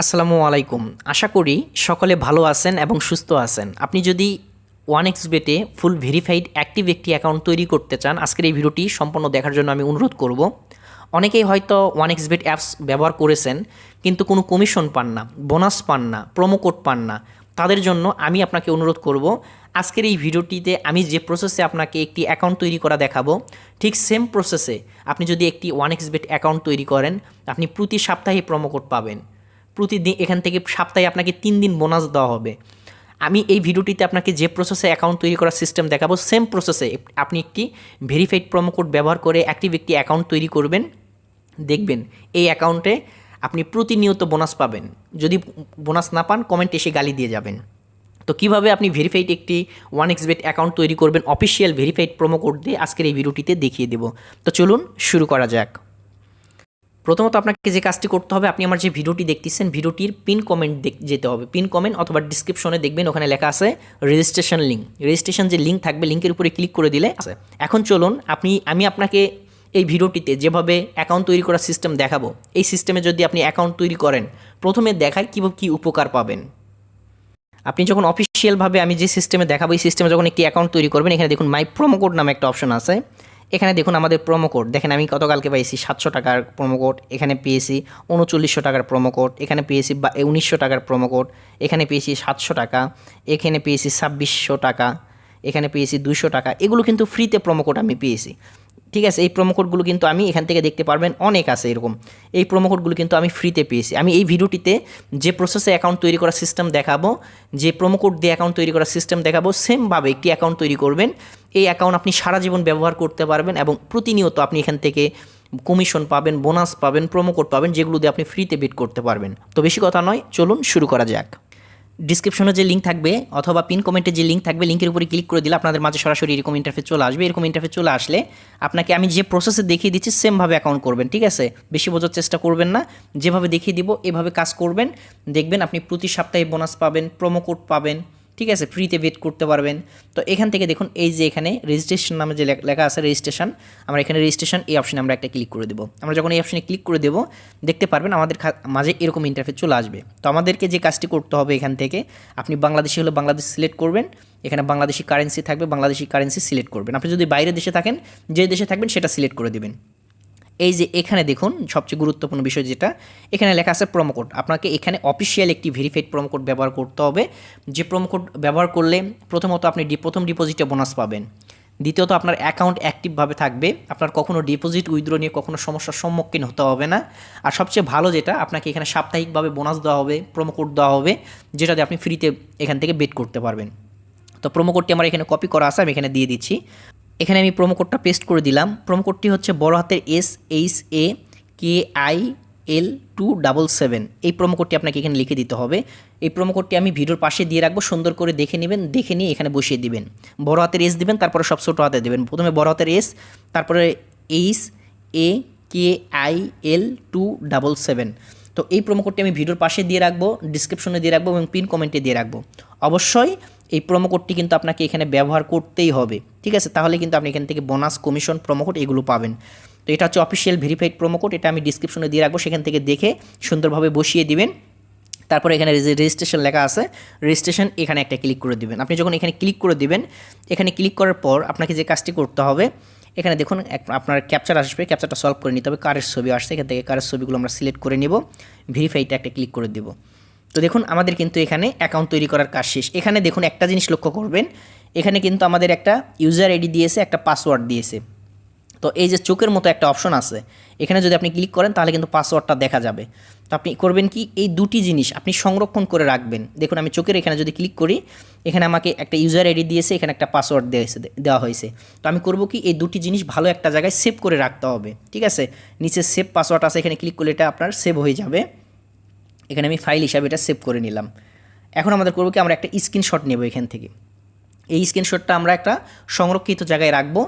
আসসালামু আলাইকুম। আশা করি সকলে ভালো আছেন এবং সুস্থ আছেন। আপনি যদি 1xBet-এ ফুল ভেরিফাইড অ্যাক্টিভ একটি অ্যাকাউন্ট তৈরি করতে চান, আজকের এই ভিডিওটি সম্পূর্ণ দেখার জন্য আমি অনুরোধ করব। অনেকেই হয়তো 1xBet অ্যাপস ব্যবহার করেছেন কিন্তু কোনো কমিশন পান না, বোনাস পান না, প্রোমো কোড পান না। তাদের জন্য আমি আপনাকে অনুরোধ করব, আজকের এই ভিডিওটিতে আমি যে প্রসেসে আপনাকে একটি অ্যাকাউন্ট তৈরি করা দেখাবো, ঠিক সেম প্রসেসে আপনি যদি একটি 1xBet অ্যাকাউন্ট তৈরি করেন, আপনি প্রতি সপ্তাহে প্রোমো কোড পাবেন। প্রতিদিন এখান থেকে সপ্তাহে আপনাকে 3 দিন বোনাস দেওয়া হবে। আমি এই ভিডিওটিতে আপনাকে যে প্রসেসে অ্যাকাউন্ট তৈরি করার সিস্টেম দেখাবো, সেম প্রসেসে আপনি একটি ভেরিফাইড প্রোমো কোড ব্যবহার করে অ্যাক্টিভ একটি অ্যাকাউন্ট তৈরি করবেন। দেখবেন এই অ্যাকাউন্টে আপনি প্রতিনিয়ত বোনাস পাবেন। যদি বোনাস না পান, কমেন্টে এসে গালি দিয়ে যাবেন। তো কীভাবে আপনি ভেরিফাইড একটি 1xBet অ্যাকাউন্ট তৈরি করবেন অফিসিয়াল ভেরিফাইড প্রোমো কোড দিয়ে, আজকের এই ভিডিওটিতে দেখিয়ে দেব। তো চলুন শুরু করা যাক। প্রথমত আপনাকে যে কাজটি করতে হবে, আপনি আমার যে ভিডিওটি দেখতেছেন, ভিডিওটির পিন কমেন্ট যেতে হবে। পিন কমেন্ট অথবা ডিসক্রিপশনে দেখবেন ওখানে লেখা আছে রেজিস্ট্রেশন লিঙ্ক। রেজিস্ট্রেশন যে লিঙ্ক থাকবে, লিঙ্কের উপরে ক্লিক করে দিলে আছে। এখন চলুন আমি আপনাকে এই ভিডিওটিতে যেভাবে অ্যাকাউন্ট তৈরি করার সিস্টেম দেখাবো, এই সিস্টেমে যদি আপনি অ্যাকাউন্ট তৈরি করেন, প্রথমে দেখাই কীভাবে কী উপকার পাবেন। আপনি যখন অফিসিয়ালভাবে আমি যে সিস্টেমে দেখাবো, এই সিস্টেমে যখন একটি অ্যাকাউন্ট তৈরি করবেন, এখানে দেখুন মাই প্রোমো কোড নামে একটা অপশন আছে। এখানে দেখুন আমাদের প্রোমো কোড, দেখেন আমি গতকালকে পাইছি 700 টাকার প্রোমো কোড, এখানে পেয়েছি 3900 টাকার প্রোমো কোড, এখানে পেয়েছি 1900 টাকার প্রোমো কোড, এখানে পেয়েছি 700 টাকা, এখানে পেয়েছি 2600 টাকা, এখানে পেয়েছি 200 টাকা। এগুলো কিন্তু ফ্রিতে প্রোমো কোড আমি পেয়েছি। ঠিক আছে, এই প্রোমো কোডগুলো কিন্তু আমি এখান থেকে দেখতে পারবেন, অনেক আছে এরকম। এই প্রোমো কোডগুলো কিন্তু আমি ফ্রিতে পেয়েছি। আমি এই ভিডিওটিতে যে প্রসেসে অ্যাকাউন্ট তৈরি করার সিস্টেম দেখাবো, যে প্রোমো কোড দিয়ে অ্যাকাউন্ট তৈরি করার সিস্টেম দেখাবো, সেমভাবে একটি অ্যাকাউন্ট তৈরি করবেন। এই অ্যাকাউন্ট আপনি সারা জীবন ব্যবহার করতে পারবেন এবং প্রতিনিয়ত আপনি এখান থেকে কমিশন পাবেন, বোনাস পাবেন, প্রোমো কোড পাবেন, যেগুলো দিয়ে আপনি ফ্রিতে বেট করতে পারবেন। তো বেশি কথা নয়, চলুন শুরু করা যাক। ডিসক্রিপশনে যে লিঙ্ক থাকবে অথবা পিন কমেন্টে যে লিঙ্ক থাকবে, লিঙ্কের উপরে ক্লিক করে দিলে আপনাদের মাঝে সরাসরি এরকম ইন্টারফেস চলে আসবে। এরকম ইন্টারফেস চলে আসলে আপনাকে আমি যে প্রসেসে দেখিয়ে দিচ্ছি, সেমভাবে অ্যাকাউন্ট করবেন। ঠিক আছে, বেশি বোঝার চেষ্টা করবেন না, যেভাবে দেখিয়ে দিব এভাবে কাজ করবেন। দেখবেন আপনি প্রতি সপ্তাহে বোনাস পাবেন, প্রোমো কোড পাবেন। ঠিক আছে, ফ্রিতে বেট করতে পারবেন। তো এখান থেকে দেখুন এই যে এখানে রেজিস্ট্রেশন নামে যে লেখা আছে রেজিস্ট্রেশন, আমরা এখানে রেজিস্ট্রেশন এই অপশনে আমরা একটা ক্লিক করে দেবো। আমরা যখন এই অপশনে ক্লিক করে দেবো, দেখতে পারবেন আমাদের মাঝে এরকম ইন্টারফেস চলে আসবে। তো আমাদেরকে যে কাজটি করতে হবে, এখান থেকে আপনি বাংলাদেশি হলে বাংলাদেশ সিলেক্ট করবেন। এখানে বাংলাদেশি কারেন্সি থাকবে, বাংলাদেশি কারেন্সি সিলেক্ট করবেন। আপনি যদি বাইরের দেশে থাকেন, যে দেশে থাকবেন সেটা সিলেক্ট করে দেবেন। এই যে এখানে দেখুন সবচেয়ে গুরুত্বপূর্ণ বিষয় যেটা, এখানে লেখা আছে প্রোমো কোড। আপনাকে এখানে অফিসিয়াল একটি ভেরিফাইড প্রোমো কোড ব্যবহার করতে হবে। যে প্রোমো কোড ব্যবহার করলে প্রথমত আপনি প্রথম ডিপোজিটে বোনাস পাবেন, দ্বিতীয়ত আপনার অ্যাকাউন্ট অ্যাক্টিভভাবে থাকবে, আপনার কখনো ডিপোজিট উইথড্র নিয়ে কখনো সমস্যার সম্মুখীন হতে হবে না। আর সবচেয়ে ভালো যেটা, আপনাকে এখানে সাপ্তাহিকভাবে বোনাস দেওয়া হবে, প্রোমো কোড দেওয়া হবে, যেটাতে আপনি ফ্রিতে এখান থেকে বেট করতে পারবেন। তো প্রোমো কোডটি আমার এখানে কপি করা আছে, আমি এখানে দিয়ে দিচ্ছি। এখানে আমি প্রোমো কোডটা পেস্ট করে দিলাম। প্রোমো কোডটি হচ্ছে বড় হাতের SHAKIL277। এই প্রোমো কোডটি আপনাকে এখানে লিখে দিতে হবে। এই প্রোমো কোডটি আমি ভিডিওর পাশে দিয়ে রাখবো, সুন্দর করে দেখে নেবেন, দেখে নিয়ে এখানে বসিয়ে দিবেন। বড় হাতের S দিবেন, তারপরে সব ছোটো হাতে দেবেন। প্রথমে বড় হাতের S, তারপরে SHAKIL277। তো এই প্রোমো কোডটি আমি ভিডিওর পাশে দিয়ে রাখবো, ডিসক্রিপশনে দিয়ে রাখবো এবং পিন কমেন্টে দিয়ে রাখবো। অবশ্যই এই প্রোমো কোডটি কিন্তু আপনাকে এখানে ব্যবহার করতেই হবে। ঠিক আছে, তাহলে কিন্তু আপনি এখান থেকে বোনাস, কমিশন, প্রোমো কোড এগুলো পাবেন। তো এটা হচ্ছে অফিসিয়াল ভেরিফাইড প্রোমো কোড, এটা আমি ডিসক্রিপশনে দিয়ে রাখবো, সেখান থেকে দেখে সুন্দরভাবে বসিয়ে দিবেন। তারপরে এখানে রেজিস্ট্রেশন লেখা আছে, রেজিস্ট্রেশন এখানে একটা ক্লিক করে দিবেন। আপনি যখন এখানে ক্লিক করে দিবেন, এখানে ক্লিক করার পর আপনাকে যে কাজটি করতে হবে, এখানে দেখুন আপনার ক্যাপচার আসবে, ক্যাপচারটা সলভ করে নিতে হবে। কারের ছবি আসছে, এখান থেকে কারের ছবিগুলো আমরা সিলেক্ট করে নেব, ভেরিফাইটা একটা ক্লিক করে দেব। তো দেখুন আমাদের কিন্তু এখানে অ্যাকাউন্ট তৈরি করার কাজ শেষ। এখানে দেখুন একটা জিনিস লক্ষ্য করবেন, এখানে কিন্তু আমাদের একটা ইউজার আইডি দিয়েছে, একটা পাসওয়ার্ড দিয়েছে। তো এই যে চোখের মতো একটা অপশন আছে, এখানে যদি আপনি ক্লিক করেন তাহলে কিন্তু পাসওয়ার্ডটা দেখা যাবে। তো আপনি করবেন কি, এই দুটি জিনিস আপনি সংরক্ষণ করে রাখবেন। দেখুন আমি চোখের এখানে যদি ক্লিক করি, এখানে আমাকে একটা ইউজার আইডি দিয়েছে, এখানে একটা পাসওয়ার্ড দেওয়া হয়েছে। তো আমি করব কি, এই দুটি জিনিস ভালো একটা জায়গায় সেভ করে রাখতে হবে। ঠিক আছে, নিচে সেভ পাসওয়ার্ড আছে, এখানে ক্লিক করলে এটা আপনার সেভ হয়ে যাবে। এখানে আমি ফাইল হিসাবে এটা সেভ করে নিলাম। এখন আমাদের করবো কি, আমরা একটা স্ক্রিনশট নেব এখান থেকে। এই স্ক্রিনশটটা আমরা একটা সংরক্ষিত জায়গায় রাখবো,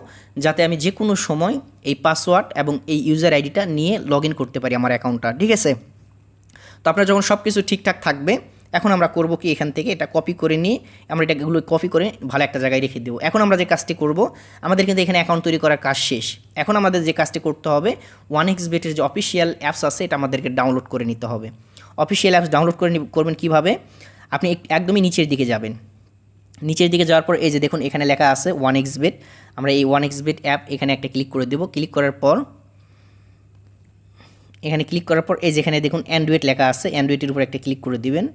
যাতে আমি যে কোনো সময় এই পাসওয়ার্ড এবং এই ইউজার আইডিটা নিয়ে লগ ইন করতে পারি আমার অ্যাকাউন্টটা। ঠিক আছে, তো আপনার যখন সব কিছু ঠিকঠাক থাকবে, এখন আমরা করব কি, এখান থেকে এটা কপি করে নিয়ে আমরা এগুলো কপি করে ভালো একটা জায়গায় রেখে দেবো। এখন আমরা যে কাজটি করব, আমাদের কিন্তু এখানে অ্যাকাউন্ট তৈরি করার কাজ শেষ। এখন আমাদের যে কাজটি করতে হবে, 1xBet-এর যে অফিসিয়াল অ্যাপস আছে, এটা আমাদেরকে ডাউনলোড করে নিতে হবে। অফিসিয়াল অ্যাপস ডাউনলোড করবেন কীভাবে, আপনি একদমই নিচের দিকে যাবেন। নিচের দিকে যাওয়ার পর এই যে দেখুন এখানে লেখা আছে 1xBet। আমরা এই 1xBet অ্যাপ এখানে একটা ক্লিক করে দেব। ক্লিক করার পর এখানে ক্লিক করার পর এই যেখানে দেখুন অ্যান্ড্রয়েড লেখা আছে, অ্যান্ড্রয়েডের উপর একটা ক্লিক করে দিবেন।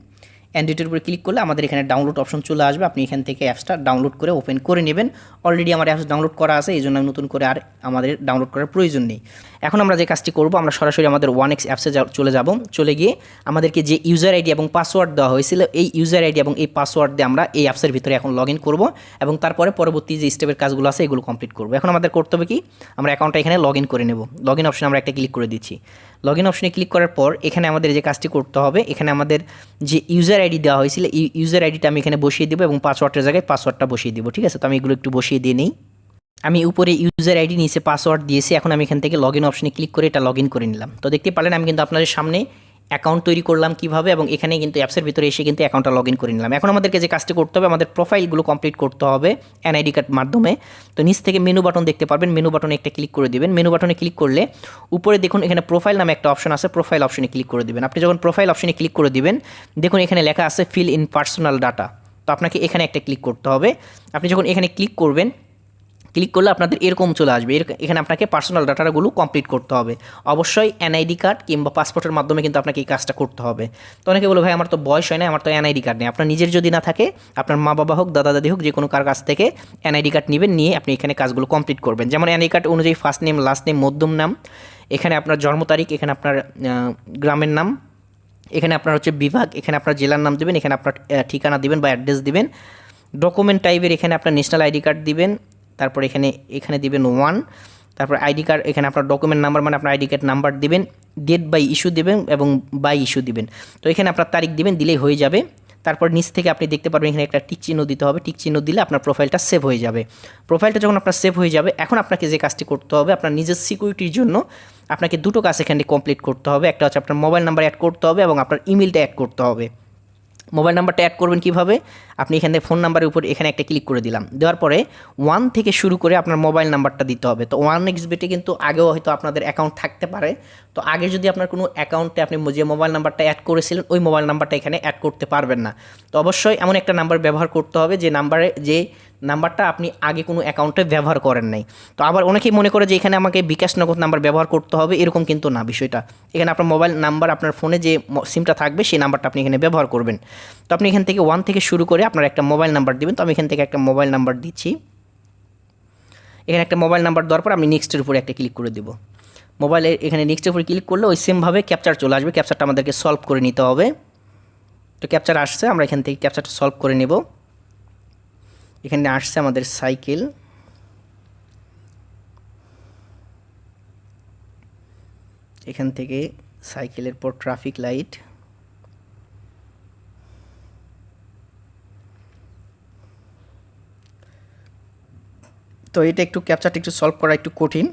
অ্যান্ড্রয়েডের উপরে ক্লিক করলে আমাদের এখানে ডাউনলোড অপশন চলে আসবে। আপনি এখান থেকে অ্যাপসটা ডাউনলোড করে ওপেন করে নেবেন। অলরেডি আমার অ্যাপস ডাউনলোড করা আছে, এই জন্য নতুন করে আর আমাদের ডাউনলোড করার প্রয়োজন নেই। এখন আমরা যে কাজটি করব, আমরা সরাসরি আমাদের 1x অ্যাপসে চলে যাব। চলে গিয়ে আমাদেরকে যে ইউজার আইডি এবং পাসওয়ার্ড দেওয়া হয়েছিল, এই ইউজার আইডি এবং এই পাসওয়ার্ড দিয়ে আমরা এই অ্যাপসের ভিতরে এখন লগ ইন করবো এবং তারপরে পরবর্তী যে স্টেপের কাজগুলো আছে এগুলো কমপ্লিট করবো। এখন আমাদের করতে হবে কি, আমরা অ্যাকাউন্টটা এখানে লগ ইন করে নেব। লগ ইন অপশনে আমরা একটা ক্লিক করে দিচ্ছি। লগ ইন অপশনে ক্লিক করার পর এখানে আমাদের যে কাজটি করতে হবে, এখানে আমাদের যে ইউজার আইডি দেওয়া হয়েছিল এই ইউজার আইডিটা আমি এখানে বসিয়ে দেবো এবং পাসওয়ার্ডের জায়গায় পাসওয়ার্ডটা বসিয়ে দেবো। ঠিক আছে, তো আমি এগুলো একটু বসিয়ে দিয়ে নিই। আমি উপরে ইউজার আইডি নিচে পাসওয়ার্ড দিয়েছি। এখন আমি এখান থেকে লগ ইন অপশনে ক্লিক করে এটা লগ ইন করে নিলাম। তো দেখতে পারলেন আমি কিন্তু আপনাদের সামনে অ্যাকাউন্ট তৈরি করলাম কীভাবে এবং এখানে কিন্তু অ্যাপসের ভিতরে এসে কিন্তু অ্যাকাউন্টটা লগ ইন করে নিলাম। এখন আমাদেরকে যে কাজটি করতে হবে, আমাদের প্রোফাইলগুলো কমপ্লিট করতে হবে এনআইডি কার্ড মাধ্যমে। তো নিচ থেকে মেনু বাটন দেখতে পারবেন, মেনু বাটনে একটা ক্লিক করে দিবেন। মেনু বাটনে ক্লিক করলে উপরে দেখুন এখানে প্রোফাইল নামে একটা অপশন আছে, প্রোফাইল অপশনে ক্লিক করে দিবেন। আপনি যখন প্রোফাইল অপশনে ক্লিক করে দিবেন, দেখুন এখানে লেখা আছে ফিল ইন পার্সোনাল ডাটা। তো আপনাকে এখানে একটা ক্লিক করতে হবে। আপনি যখন এখানে ক্লিক করবেন, ক্লিক করলে আপনাদের এরকম চলে আসবে। এখানে আপনাকে পার্সোনাল ডাটাগুলো কমপ্লিট করতে হবে। অবশ্যই এনআইডি কার্ড কিংবা পাসপোর্টের মাধ্যমে কিন্তু আপনাকে এই কাজটা করতে হবে। তো অনেকে বলো ভাই আমার তো বয়স হয় না, আমার তো এনআইডি কার্ড নেই। আপনার নিজের যদি না থাকে, আপনার মা বাবা হোক, দাদা দাদি হোক, যে কোনো কার কাছ থেকে এনআইডি কার্ড নেবেন, নিয়ে আপনি এখানে কাজগুলো কমপ্লিট করবেন। যেমন এনআইডি কার্ড অনুযায়ী ফার্স্ট নেম, লাস্ট নেম, মধ্যম নাম, এখানে আপনার জন্ম তারিখ, এখানে আপনার গ্রামের নাম, এখানে আপনার হচ্ছে বিভাগ, এখানে আপনার জেলার নাম দেবেন, এখানে আপনার ঠিকানা দিবেন বা অ্যাড্রেস দিবেন। ডকুমেন্ট টাইপের এখানে আপনার ন্যাশনাল আইডি কার্ড দিবেন, তারপর এখানে দিবেন 1, তারপর আইডি কার্ড, এখানে আপনার ডকুমেন্ট নাম্বার মানে আপনার আইডি কার্ড নাম্বার দিবেন, ডেট বাই ইস্যু দিবেন এবং বাই ইস্যু দিবেন। তো এখানে আপনার তারিখ দিবেন, দিলেই হয়ে যাবে। তারপর নিচ থেকে আপনি দেখতে পারবেন এখানে একটা টিক চিহ্ন দিতে হবে। টিক চিহ্ন দিলে আপনার প্রোফাইলটা সেভ হয়ে যাবে। প্রোফাইলটা যখন আপনার সেভ হয়ে যাবে, এখন আপনাকে যে কাজটি করতে হবে, আপনার নিজের সিকিউরিটির জন্য আপনাকে দুটো কাজ এখানে কমপ্লিট করতে হবে। একটা হচ্ছে আপনার মোবাইল নাম্বার অ্যাড করতে হবে এবং আপনার ইমেলটা অ্যাড করতে হবে। মোবাইল নাম্বারটা অ্যাড করবেন কীভাবে, আপনি এখানে ফোন নাম্বারের উপর এখানে একটা ক্লিক করে দিলাম। দেওয়ার পরে 1 থেকে শুরু করে আপনার মোবাইল নাম্বারটা দিতে হবে। তো 1xBet-এ কিন্তু আগেও হয়তো আপনাদের অ্যাকাউন্ট থাকতে পারে। তো আগে যদি আপনার কোনো অ্যাকাউন্টে আপনি যে মোবাইল নাম্বারটা অ্যাড করেছিলেন, ওই মোবাইল নাম্বারটা এখানে অ্যাড করতে পারবেন না। তো অবশ্যই এমন একটা নাম্বার ব্যবহার করতে হবে যে নাম্বারটা আপনি আগে কোনো অ্যাকাউন্টে ব্যবহার করেন নাই। তো আবার অনেকেই মনে করে যে এখানে আমাকে বিকাশ নগদ নাম্বার ব্যবহার করতে হবে, এরকম কিন্তু না বিষয়টা। এখানে আপনার মোবাইল নাম্বার, আপনার ফোনে যে সিমটা থাকবে সেই নাম্বারটা আপনি এখানে ব্যবহার করবেন। তো আপনি এখান থেকে 1 থেকে শুরু করে আপনার একটা মোবাইল নাম্বার দিবেন। তো আমি এখান থেকে একটা মোবাইল নাম্বার দিচ্ছি। এখানে একটা মোবাইল নাম্বার দেওয়ার পর আমি নেক্সটের উপরে একটা ক্লিক করে দেবো। মোবাইলে এখানে নেক্সটের উপরে ক্লিক করলে ওই সেমভাবে ক্যাপচার চলে আসবে। ক্যাপচারটা আমাদেরকে সলভ করে নিতে হবে। তো ক্যাপচার আসছে, আমরা এখান থেকে ক্যাপচারটা সলভ করে নেব। এখানে আসছে আমাদের সাইকেল, এখান থেকে সাইকেলের পর ট্রাফিক লাইট, তো এটা একটু ক্যাপচারটা একটু সলভ করা একটু কঠিন,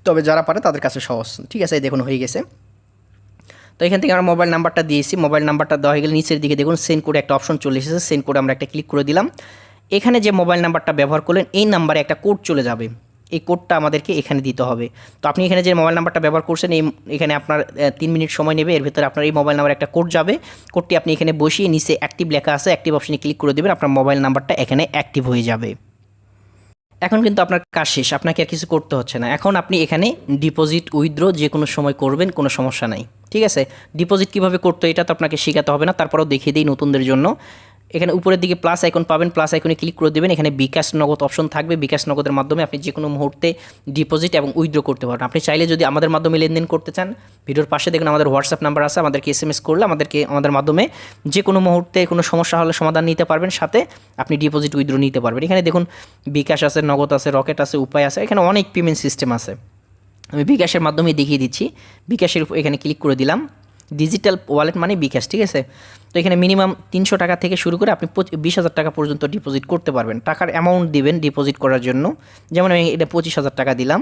তবে যারা পারে তাদের কাছে সহজ। ঠিক আছে, দেখুন হয়ে গেছে। তো এখান থেকে আমরা মোবাইল নাম্বারটা দিয়েছি। মোবাইল নাম্বারটা দেওয়া হয়ে গেলে নিচের দিকে দেখুন সেন্ড কোড একটা অপশন চলে এসেছে। সেন্ড কোড আমরা একটা ক্লিক করে দিলাম। এখানে যে মোবাইল নাম্বারটা ব্যবহার করলেন এই নাম্বারে একটা কোড চলে যাবে। এই কোডটা আমাদেরকে এখানে দিতে হবে। তো আপনি এখানে যে মোবাইল নাম্বারটা ব্যবহার করছেন এখানে আপনার 3 মিনিট সময় নেবে। এর ভিতরে আপনার এই মোবাইল নাম্বারে একটা কোড যাবে। কোডটি আপনি এখানে বসিয়ে নিচে অ্যাক্টিভ লেখা আছে, অ্যাক্টিভ অপশনে ক্লিক করে দেবেন। আপনার মোবাইল নাম্বারটা এখানে অ্যাক্টিভ হয়ে যাবে। এখন কিন্তু আপনার কাজ শেষ, আপনাকে আর কিছু করতে হচ্ছে না। এখন আপনি এখানে ডিপোজিট উইথড্র যে কোনো সময় করবেন, কোনো সমস্যা নাই। ঠিক আছে, ডিপোজিট কীভাবে করতে এটা তো আপনাকে শেখাতে হবে না, তারপরেও দেখিয়ে দিই নতুনদের জন্য। এখানে উপরের দিকে প্লাস আইকন পাবেন, প্লাস আইকনে ক্লিক করে দেবেন। এখানে বিকাশ নগদ অপশন থাকবে। বিকাশ নগদের মাধ্যমে আপনি যে কোনো মুহূর্তে ডিপোজিট এবং উইথড্র করতে পারেন। আপনি চাইলে যদি আমাদের মাধ্যমে লেনদেন করতে চান, ভিডিওর পাশে দেখুন আমাদের হোয়াটসঅ্যাপ নাম্বার আছে, আমাদেরকে SMS করলে আমাদের মাধ্যমে যে কোনো মুহূর্তে কোনো সমস্যা হলে সমাধান নিতে পারবেন, সাথে আপনি ডিপোজিট উইথড্র নিতে পারবেন। এখানে দেখুন বিকাশ আছে, নগদ আছে, রকেট আছে, উপায় আছে, এখানে অনেক পেমেন্ট সিস্টেম আছে। আমি বিকাশের মাধ্যমে দেখিয়ে দিচ্ছি। বিকাশের উপর এখানে ক্লিক করে দিলাম। ডিজিটাল ওয়ালেট মানে বিকাশ। ঠিক আছে, তো এখানে মিনিমাম 300 টাকা থেকে শুরু করে আপনি 20,000 টাকা পর্যন্ত ডিপোজিট করতে পারবেন। টাকার অ্যামাউন্ট দিবেন ডিপোজিট করার জন্য। যেমন আমি এটা 25,000 টাকা দিলাম।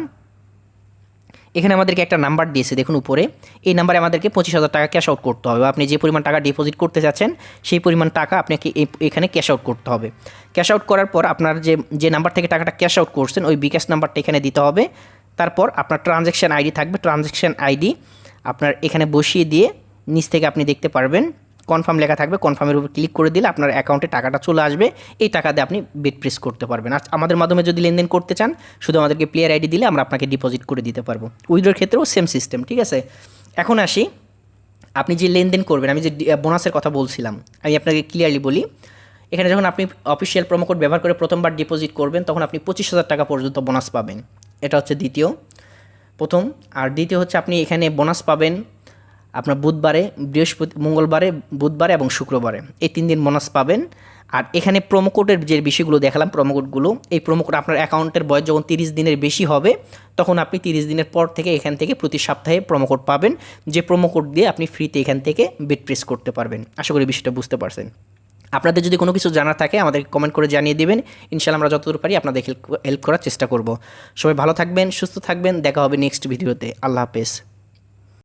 এখানে আমাদেরকে একটা নাম্বার দিয়েছে দেখুন উপরে, এই নাম্বারে আমাদেরকে 25,000 টাকা ক্যাশ আউট করতে হবে। আপনি যে পরিমাণ টাকা ডিপোজিট করতে চাচ্ছেন সেই পরিমাণ টাকা আপনাকে এখানে ক্যাশ আউট করতে হবে। ক্যাশ আউট করার পর আপনার যে নাম্বার থেকে টাকাটা ক্যাশ আউট করছেন ওই বিকাশ নাম্বারটা এখানে দিতে হবে। তারপর আপনার ট্রানজ্যাকশান আইডি থাকবে, ট্রানজ্যাকশান আইডি আপনার এখানে বসিয়ে দিয়ে নিচ থেকে আপনি দেখতে পারবেন কনফার্ম লেখা থাকবে, কনফার্মের উপর ক্লিক করে দিলে আপনার অ্যাকাউন্টে টাকাটা চলে আসবে। এই টাকা দিয়ে আপনি বেট প্রেস করতে পারবেন। আর আমাদের মাধ্যমে যদি লেনদেন করতে চান শুধু আমাদেরকে প্লেয়ার আইডি দিলে আমরা আপনাকে ডিপোজিট করে দিতে পারবো। উইথড্রোর ক্ষেত্রেও সেম সিস্টেম, ঠিক আছে। এখন আসি, আপনি যে লেনদেন করবেন, আমি যে বোনাসের কথা বলছিলাম, আমি আপনাকে ক্লিয়ারলি বলি। এখানে যখন আপনি অফিসিয়াল প্রোমো কোড ব্যবহার করে প্রথমবার ডিপোজিট করবেন তখন আপনি 25,000 টাকা পর্যন্ত বোনাস পাবেন। এটা হচ্ছে প্রথম। আর দ্বিতীয় হচ্ছে আপনি এখানে বোনাস পাবেন আপনার বুধবারে, মঙ্গলবারে, বুধবারে এবং শুক্রবারে, এই 3 দিন বোনাস পাবেন। আর এখানে প্রোমো কোডের যে বিষয়গুলো দেখালাম, প্রোমো কোডগুলো, এই প্রোমো কোড আপনার অ্যাকাউন্টের বয়স যখন 30 দিনের বেশি হবে তখন আপনি 30 দিনের পর থেকে এখান থেকে প্রতি সপ্তাহে প্রোমো কোড পাবেন, যে প্রোমো কোড দিয়ে আপনি ফ্রিতে এখান থেকে বেট প্রেস করতে পারবেন। আশা করি বিষয়টা বুঝতে পারছেন। আপনাদের যদি কোনো কিছু জানার থাকে আমাদেরকে কমেন্ট করে জানিয়ে দেবেন, ইনশাআল্লাহ আমরা যতদূর পারি আপনাদের হেল্প করার চেষ্টা করব। সবাই ভালো থাকবেন, সুস্থ থাকবেন, দেখা হবে নেক্সট ভিডিওতে। আল্লাহ হাফেজ।